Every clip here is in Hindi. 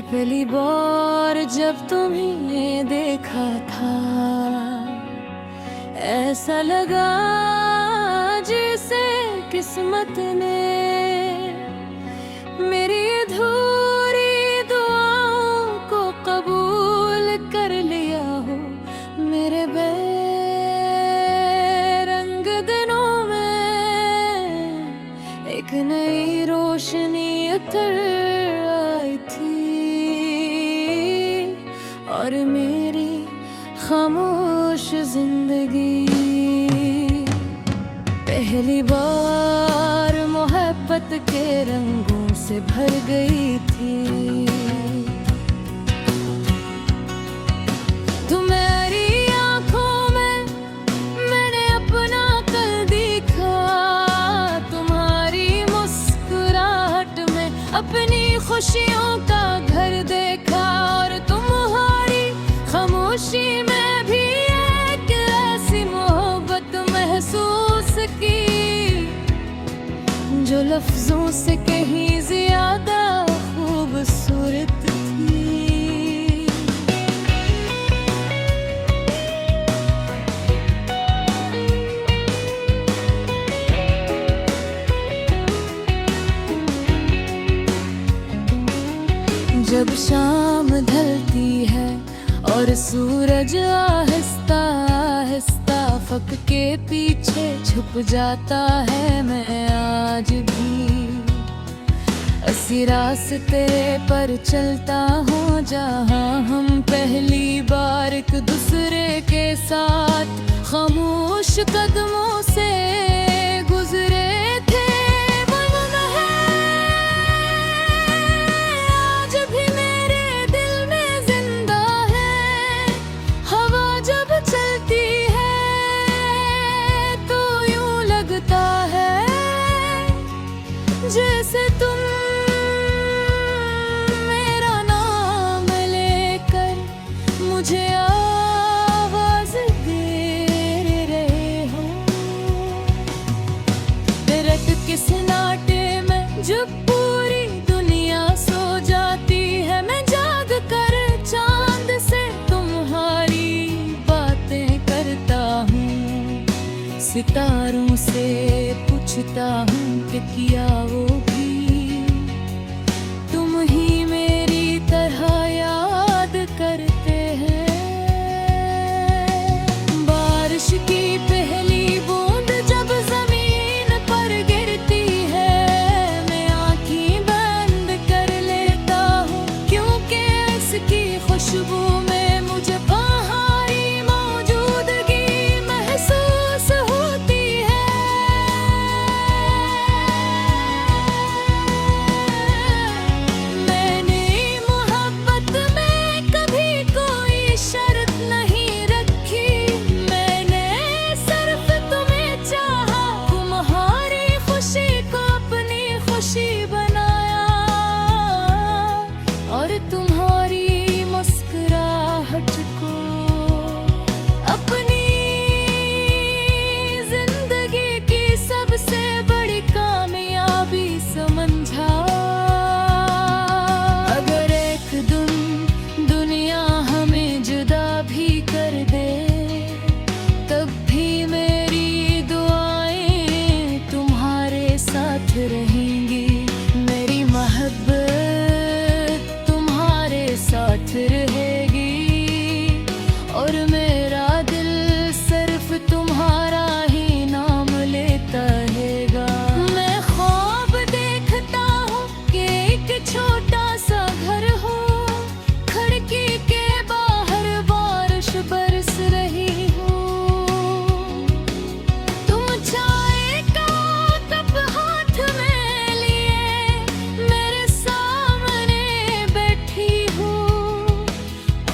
पहली बार जब तुम्हें देखा था, ऐसा लगा जैसे किस्मत ने मेरी अधूरी दुआओं को कबूल कर लिया हो। मेरे बेरंग दिनों में एक नई रोशनी उतर आई थी और मेरी खामोश जिंदगी पहली बार मोहब्बत के रंगों से भर गई थी। तुम्हारी आंखों में मैंने अपना कल देखा, तुम्हारी मुस्कुराहट में अपनी खुशियों का घर देखा, और तुम्हारी खामोशी में भी एक ऐसी मोहब्बत महसूस की जो लफ्जों से कहीं ज्यादा खूबसूरत थी। जब शाम ढलती है और सूरज आहिस्ता आहिस्ता फक के पीछे छुप जाता है, मैं आज भी इसी रास्ते पर चलता हूँ जहाँ हम पहली बार एक दूसरे के साथ खामोश कदमों से गुजरे थे। जैसे तुम मेरा नाम लेकर मुझे आवाज दे रहे हो। रट के सन्नाटे में जब पूरी दुनिया सो जाती है, मैं जाग कर चांद से तुम्हारी बातें करता हूँ, सितारों से पूछता हूँ कि किया वो भी तुम ही मेरी तरह याद करते हैं। बारिश की पहली बूंद जब जमीन पर गिरती है, मैं आंखें बंद कर लेता हूँ, क्योंकि इसकी खुशबू में मुझे बाहरी मौजूदगी महसूस होती है। रहेंगी मेरी मोहब्बत तुम्हारे साथ रहेगी, और मेरा दिल सिर्फ तुम्हारा ही नाम लेता रहेगा। मैं ख्वाब देखता हूँ कि एक छोटा सा घर हो, खिड़की के बाहर बारिश बरस रही हो, तुम चाय का कप हाथ में लिए मेरे सामने बैठी हो,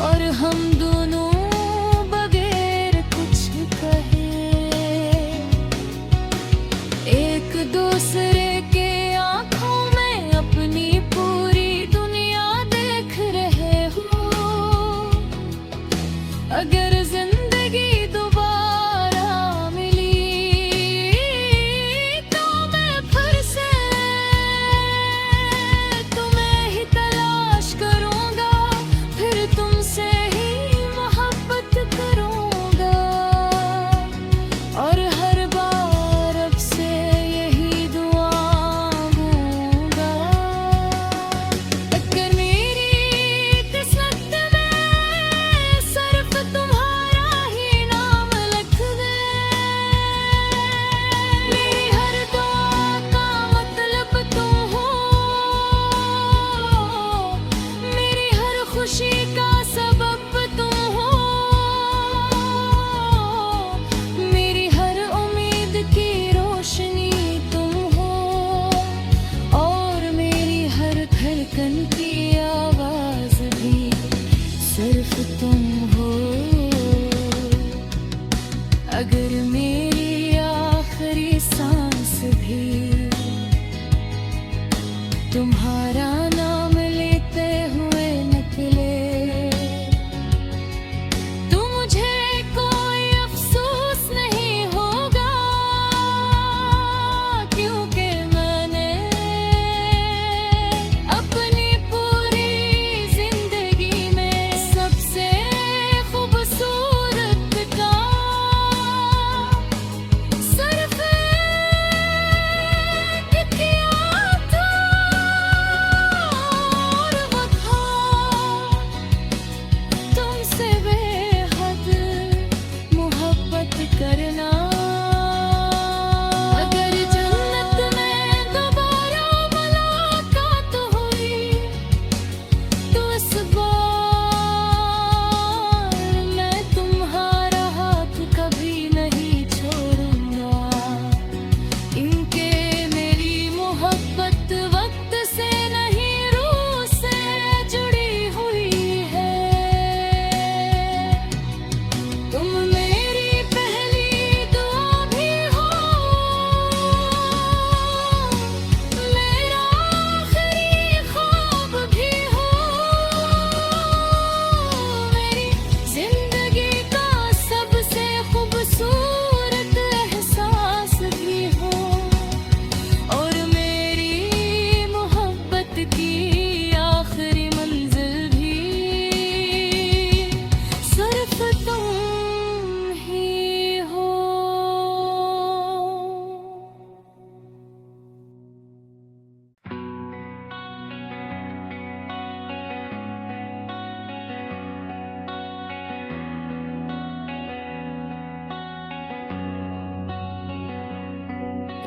और हम दोनों बगैर कुछ कहे एक दूसरे के आंखों में अपनी पूरी दुनिया देख रहे हो। अगर जिंदगी दोबारा मिली तो मैं फिर से तुम्हें ही तलाश करूं।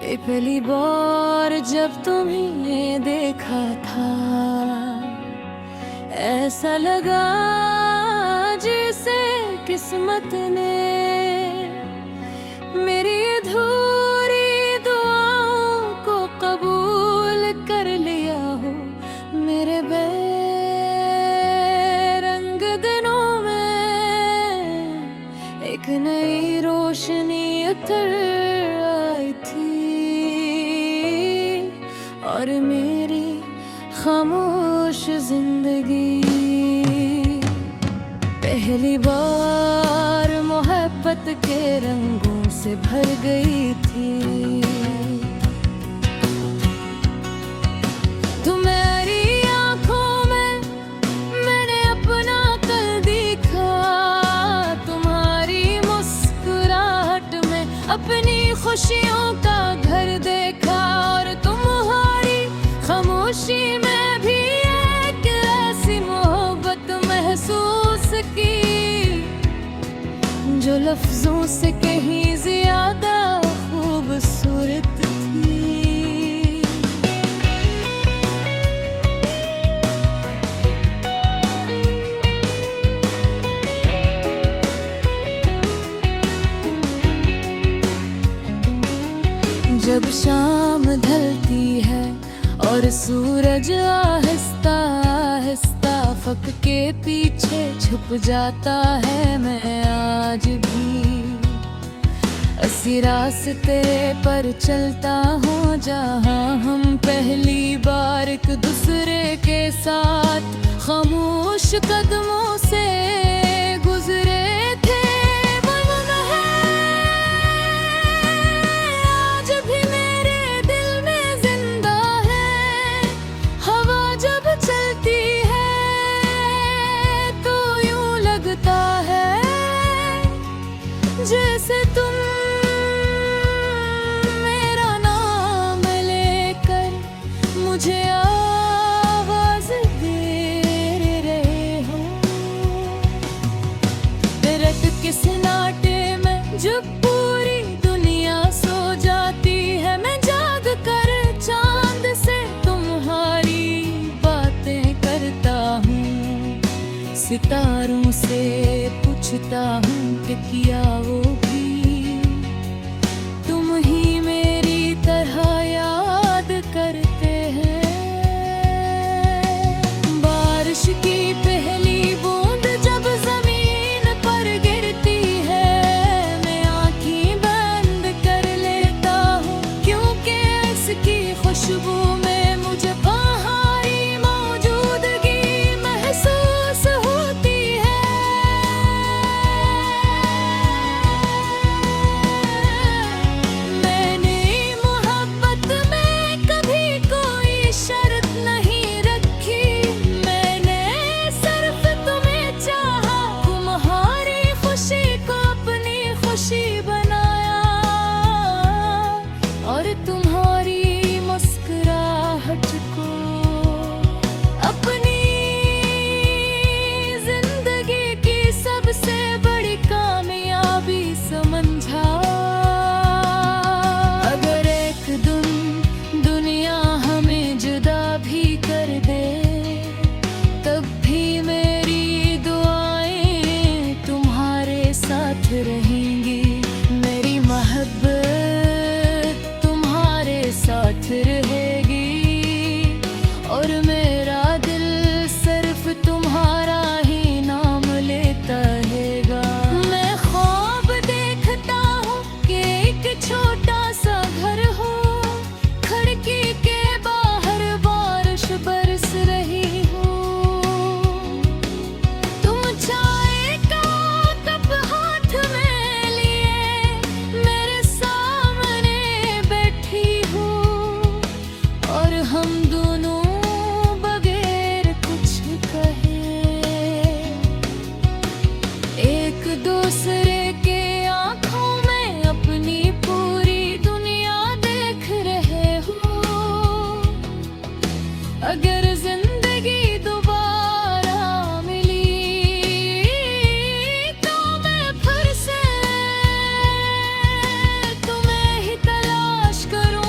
ये पहली बार जब तुम्हें देखा था, ऐसा लगा जैसे किस्मत ने मेरी अधूरी दुआओं को कबूल कर लिया हो। मेरे बेरंग दिनों में एक नई रोशनी उतर आई थी और मेरी खामोश जिंदगी पहली बार मोहब्बत के रंगों से भर गई थी। तुम्हारी आंखों में मैंने अपना कल देखा, तुम्हारी मुस्कुराहट में अपनी खुशियों का घर देखा, और तुम्हारी खामोशी में भी एक ऐसी मोहब्बत महसूस की जो लफ्जों से कहीं ज्यादा खूबसूरत थी। जब शाम ढलती है और सूरज आहिस्ता आहिस्ता फक के पीछे छुप जाता है, मैं आज भी इसी रास्ते पर चलता हूँ जहाँ हम पहली बार एक दूसरे के साथ खामोश कदमों से गुजरे थे। जैसे तुम मेरा नाम लेकर मुझे आवाज दे रहे हो। रट के सन्नाटे में जब पूरी दुनिया सो जाती है, मैं जाग कर चांद से तुम्हारी बातें करता हूँ, सितारों से पूछता हूँ कि किया वो भी तुम ही मेरी तरह याद करते हैं। बारिश की पहली बूंद जब जमीन पर गिरती है, मैं आंखें बंद कर लेता हूँ, क्योंकि इसकी खुशबू में मुझे बाहरी मौजूदगी महसूस होती है। तुम्हारी मुस्कुराहट को अपनी जिंदगी की सबसे बड़ी कामयाबी समझा। अगर एक दिन दुनिया हमें जुदा भी कर दे, तब भी मेरी दुआएं तुम्हारे साथ रहेंगी। मेरी मोहब्बत साथ रहेगी और मेरा दिल सिर्फ तुम्हारा ही नाम लेता रहेगा। मैं ख्वाब देखता हूँ कि एक छोटा सा घर हो, खिड़की के बाहर बारिश बरस रही हो, तुम चाय का कप हाथ में लिए मेरे सामने बैठी हो, और हम दोनों बगैर कुछ कहे एक दूसरे के आंखों में अपनी पूरी दुनिया देख रहे हो। अगर जिंदगी दोबारा मिली तो मैं फिर से तुम्हें ही तलाश करूं।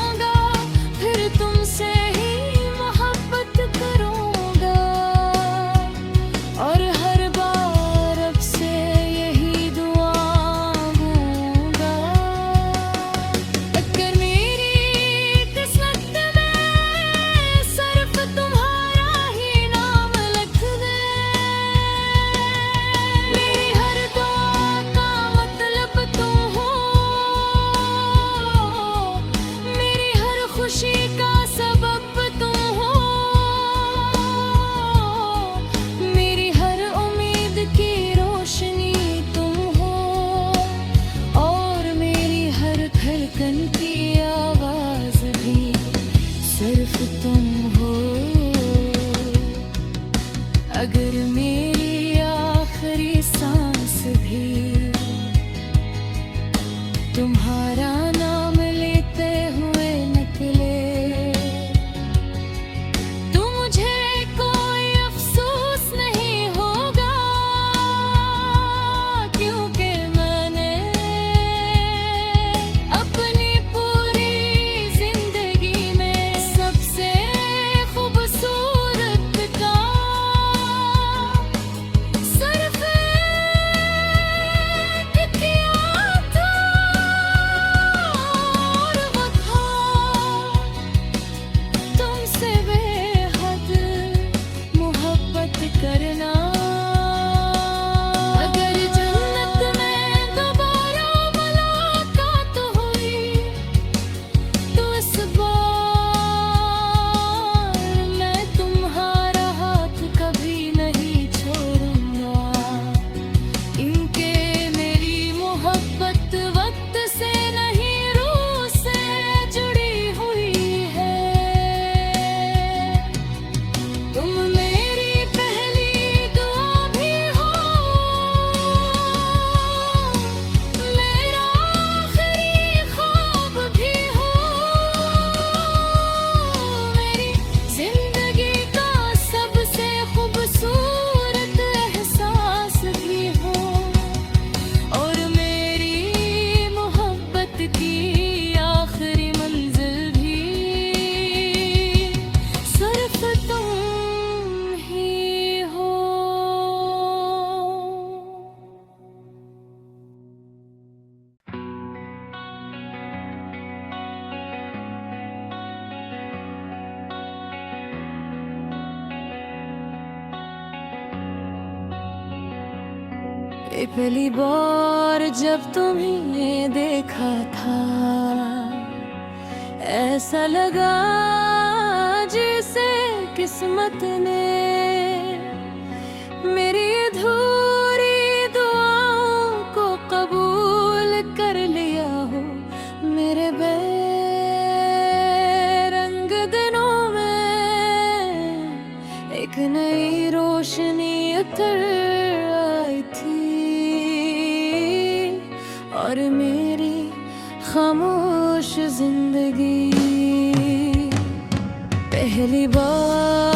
ये पहली बार जब तुम्हें देखा था, ऐसा लगा जैसे किस्मत ने मेरी अधूरी दुआओं को कबूल कर लिया हो। मेरे बेरंग दिनों में एक नई रोशनी उतर आई थी और मेरी खामोश जिंदगी पहली बार